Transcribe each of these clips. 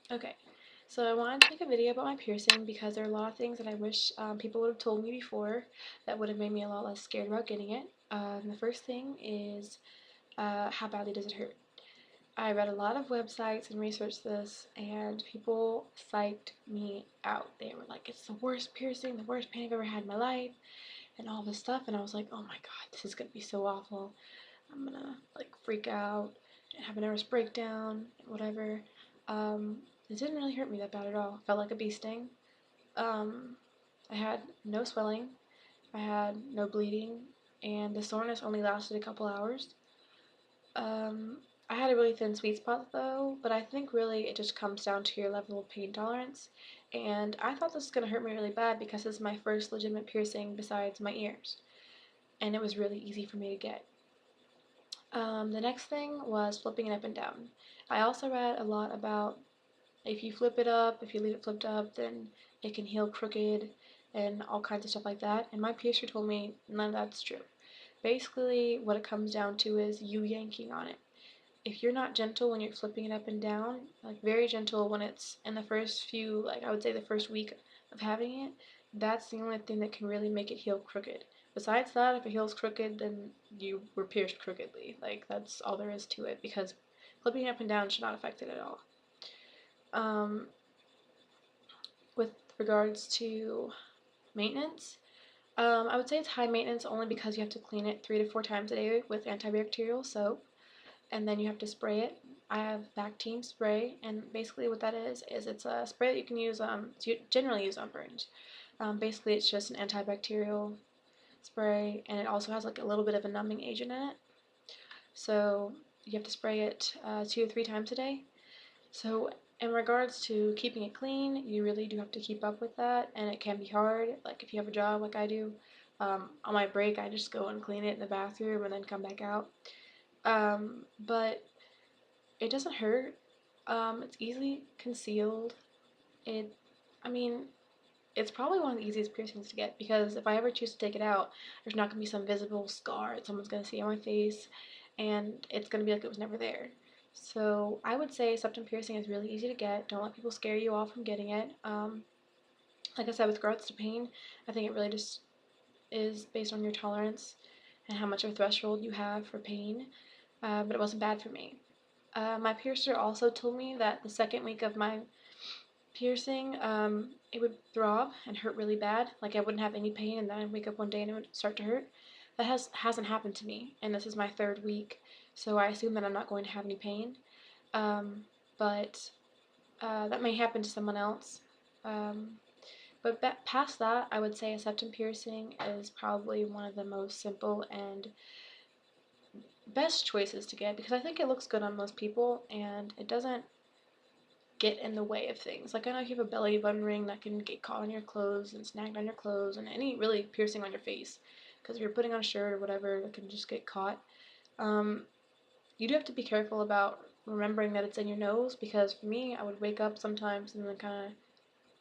Okay, so I wanted to make a video about my piercing because there are a lot of things that I wish people would have told me before that would have made me a lot less scared about getting it. The first thing is how badly does it hurt? I read a lot of websites and researched this, and people psyched me out. They were like, it's the worst piercing, the worst pain I've ever had in my life, and all this stuff. And I was like, oh my god, this is gonna be so awful. I'm gonna like freak out and have a nervous breakdown, whatever. Um, it didn't really hurt me that bad at all. Felt like a bee sting. Um, I had no swelling. I had no bleeding, and the soreness only lasted a couple hours. Um, I had a really thin sweet spot though, but I think really it just comes down to your level of pain tolerance. And I thought this was gonna hurt me really bad because this is my first legitimate piercing besides my ears, and it was really easy for me to get. The next thing was flipping it up and down. I also read a lot about if you flip it up, if you leave it flipped up, then it can heal crooked and all kinds of stuff like that. And my piercer told me none of that's true. Basically, what it comes down to is you yanking on it. If you're not gentle when you're flipping it up and down, like very gentle when it's in the first few, like I would say the first week of having it, that's the only thing that can really make it heal crooked. Besides that, if it heals crooked, then you were pierced crookedly. Like that's all there is to it because flipping it up and down should not affect it at all. Um, with regards to maintenance, I would say it's high maintenance only because you have to clean it 3 to 4 times a day with antibacterial soap, and then you have to spray it. I have Bactine spray, and basically what that is it's a spray that you can use, you generally use on burns. Basically, it's just an antibacterial spray, and it also has like a little bit of a numbing agent in it. So you have to spray it 2 to 3 times a day. So in regards to keeping it clean, you really do have to keep up with that, and it can be hard. Like if you have a job like I do, on my break I just go and clean it in the bathroom and then come back out. But it doesn't hurt. It's easily concealed. It, I mean, it's probably one of the easiest piercings to get because if I ever choose to take it out, there's not gonna be some visible scar that someone's gonna see on my face, and it's gonna be like it was never there. So I would say septum piercing is really easy to get. Don't let people scare you off from getting it. Like I said, with regards to pain, I think it really just is based on your tolerance and how much of a threshold you have for pain. But it wasn't bad for me. My piercer also told me that the second week of my piercing, it would throb and hurt really bad. Like I wouldn't have any pain, and then I'd wake up one day and it would start to hurt. That hasn't happened to me, and this is my third week, so I assume that I'm not going to have any pain. Um, but that may happen to someone else. Um, but past that, I would say a septum piercing is probably one of the most simple and best choices to get because I think it looks good on most people and it doesn't get in the way of things. Like I know if you have a belly button ring that can get caught on your clothes and snagged on your clothes and any really piercing on your face because if you're putting on a shirt or whatever it can just get caught. Um, you do have to be careful about remembering that it's in your nose because for me I would wake up sometimes and then kind of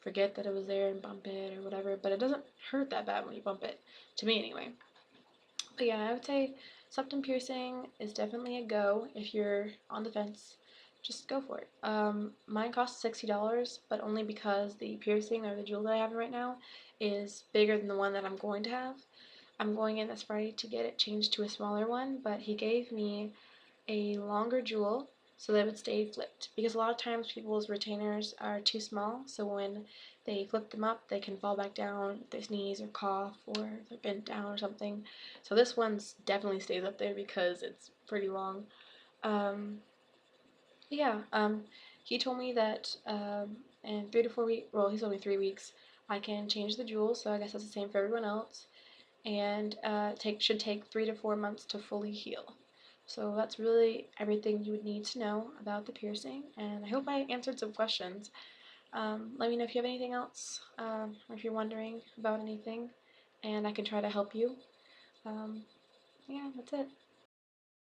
forget that it was there and bump it or whatever, but it doesn't hurt that bad when you bump it, to me anyway. But yeah, I would say septum piercing is definitely a go if you're on the fence. Just go for it. Mine costs $60, but only because the piercing or the jewel that I have right now is bigger than the one that I'm going to have. I'm going in this Friday to get it changed to a smaller one, but he gave me a longer jewel so that it would stay flipped. Because a lot of times people's retainers are too small, so when they flip them up, they can fall back down if they sneeze or cough or if they're bent down or something. So this one definitely stays up there because it's pretty long. Um, yeah, he told me that in 3 to 4 weeks, well, he's only 3 weeks, I can change the jewel, so I guess that's the same for everyone else, and should take 3 to 4 months to fully heal. So that's really everything you would need to know about the piercing, and I hope I answered some questions. Let me know if you have anything else, or if you're wondering about anything, and I can try to help you. Um, yeah, that's it.